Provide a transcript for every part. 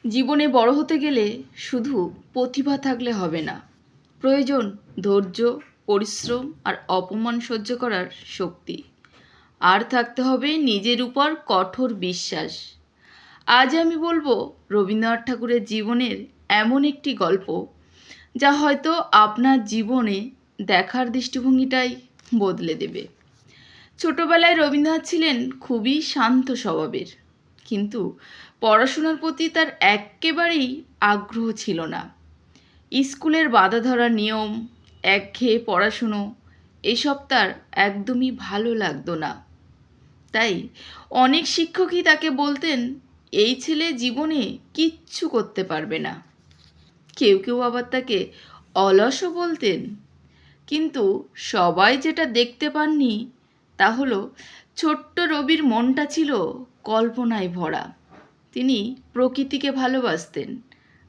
জীবনে বড় হতে গেলে শুধু প্রতিভা থাকলে হবে না, প্রয়োজন ধৈর্য, পরিশ্রম আর অপমান সহ্য করার শক্তি। আর থাকতে হবে নিজের উপর কঠোর বিশ্বাস। আজ আমি বলবো রবীন্দ্রনাথ ঠাকুরের জীবনের এমন একটি গল্প যা হয়তো আপনার জীবনে দেখার দৃষ্টিভঙ্গিটাই বদলে দেবে। ছোটবেলায় রবীন্দ্রনাথ ছিলেন খুবই শান্ত স্বভাবের, কিন্তু পড়াশোনার প্রতি তার একেবারেই আগ্রহ ছিল না। স্কুলের বাঁধা ধরা নিয়ম, একঘেয়ে পড়াশুনো এসব তার একদমই ভালো লাগতো না। তাই অনেক শিক্ষকই তাকে বলতেন, এই ছেলে জীবনে কিচ্ছু করতে পারবে না। কেউ কেউ আবার তাকে অলসও বলতেন। কিন্তু সবাই যেটা দেখতে পাননি তা হলো ছোট্ট রবির মনটা ছিল কল্পনায় ভরা। তিনি প্রকৃতিকে ভালোবাসতেন।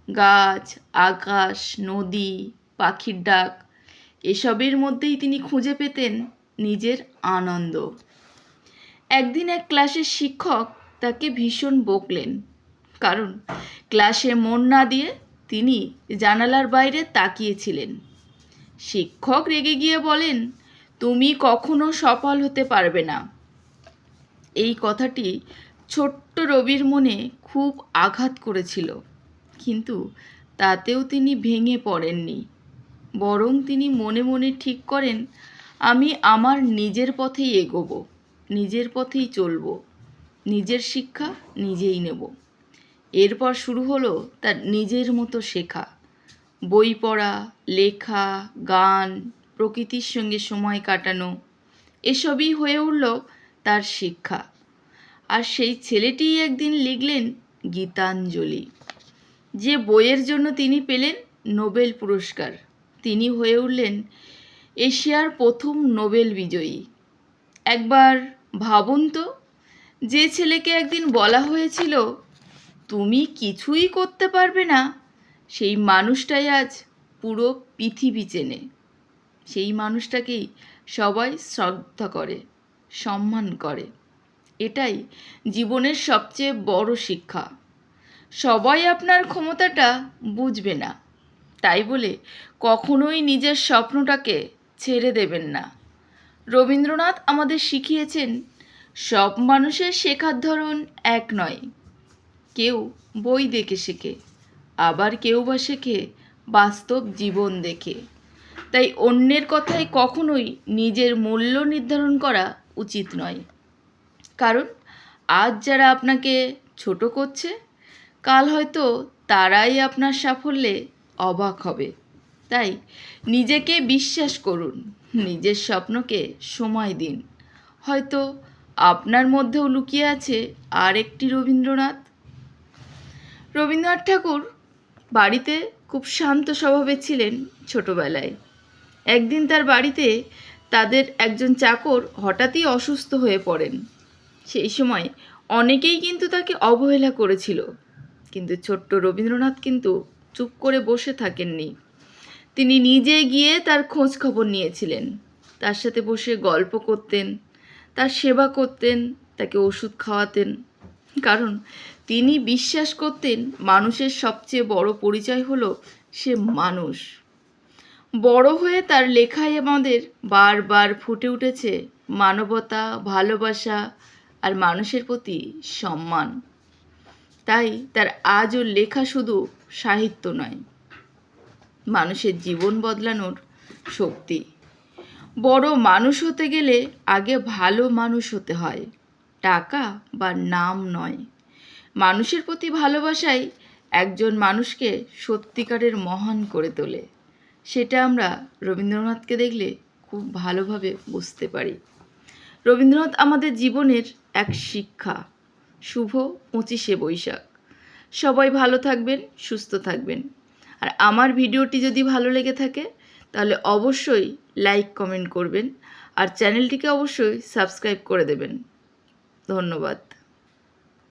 গাছ, আকাশ, নদী, পাখির ডাক এসবের মধ্যেই তিনি খুঁজে পেতেন নিজের আনন্দ। একদিন এক ক্লাসের শিক্ষক তাকে ভীষণ বকলেন, কারণ ক্লাসে মন না দিয়ে তিনি জানালার বাইরে তাকিয়েছিলেন। শিক্ষক রেগে গিয়ে বলেন, তুমি কখনো সফল হতে পারবে না। এই কথাটি ছোট্ট রবির মনে খুব আঘাত করেছিল, কিন্তু তাতেও তিনি ভেঙে পড়েননি। বরং তিনি মনে মনে ঠিক করেন, আমি আমার নিজের পথেই এগোবো, নিজের পথেই চলবো, নিজের শিক্ষা নিজেই নেব। এরপর শুরু হলো তার নিজের মতো শেখা। বই পড়া, লেখা, গান, প্রকৃতির সঙ্গে সময় কাটানো এসবই হয়ে উঠল তার শিক্ষা। আর সেই ছেলেটিই একদিন লিখলেন গীতাঞ্জলি, যে বইয়ের জন্য তিনি পেলেন নোবেল পুরস্কার। তিনি হয়ে উঠলেন এশিয়ার প্রথম নোবেল বিজয়ী। একবার ভাবুন তো, যে ছেলেকে একদিন বলা হয়েছিল তুমি কিছুই করতে পারবে না, সেই মানুষটাই আজ পুরো পৃথিবী চেনে। সেই মানুষটাকেই সবাই শ্রদ্ধা করে, সম্মান করে। এটাই জীবনের সবচেয়ে বড় শিক্ষা। সবাই আপনার ক্ষমতাটা বুঝবে না, তাই বলে কখনোই নিজের স্বপ্নটাকে ছেড়ে দেবেন না। রবীন্দ্রনাথ আমাদের শিখিয়েছেন, সব মানুষের শেখার ধরন এক নয়। কেউ বই দেখে শেখে, আবার কেউ বা শেখে বাস্তব জীবন দেখে। তাই অন্যের কথায় কখনোই নিজের মূল্য নির্ধারণ করা উচিত নয়, কারণ আজ যারা আপনাকে ছোট করছে, কাল হয়তো তারাই আপনার সাফল্যে অবাক হবে। তাই নিজেকে বিশ্বাস করুন, নিজের স্বপ্নকে সময় দিন। হয়তো আপনার মধ্যেও লুকিয়ে আছে আর একটি রবীন্দ্রনাথ। রবীন্দ্রনাথ ঠাকুর বাড়িতে খুব শান্ত স্বভাবের ছিলেন ছোটবেলায়। একদিন তার বাড়িতে তাদের একজন চাকর হঠাৎই অসুস্থ হয়ে পড়েন। সেই সময় অনেকেই কিন্তু তাকে অবহেলা করেছিল, কিন্তু ছোট্ট রবীন্দ্রনাথ কিন্তু চুপ করে বসে থাকেননি। তিনি নিজে গিয়ে তার খোঁজ খবর নিয়েছিলেন, তার সাথে বসে গল্প করতেন, তার সেবা করতেন, তাকে ওষুধ খাওয়াতেন। কারণ তিনি বিশ্বাস করতেন মানুষের সবচেয়ে বড় পরিচয় হলো সে মানুষ। বড় হয়ে তার লেখায় আমাদের বারবার ফুটে উঠেছে মানবতা, ভালোবাসা আর মানুষের প্রতি সম্মান। তাই তার আজও লেখা শুধু সাহিত্য নয়, মানুষের জীবন বদলানোর শক্তি। বড় মানুষ হতে গেলে আগে ভালো মানুষ হতে হয়, টাকা বা নাম নয়। মানুষের প্রতি ভালোবাসাই একজন মানুষকে সত্যিকারের মহান করে তোলে। সেটা আমরা রবীন্দ্রনাথকে দেখলে খুব ভালোভাবে বুঝতে পারি। রবীন্দ্রনাথ আমাদের জীবনের এক শিক্ষা। শুভ 25শে বৈশাখ। সবাই ভালো থাকবেন, সুস্থ থাকবেন। আর আমার ভিডিওটি যদি ভালো লেগে থাকে তাহলে অবশ্যই লাইক, কমেন্ট করবেন আর চ্যানেলটিকে অবশ্যই সাবস্ক্রাইব করে দেবেন। ধন্যবাদ।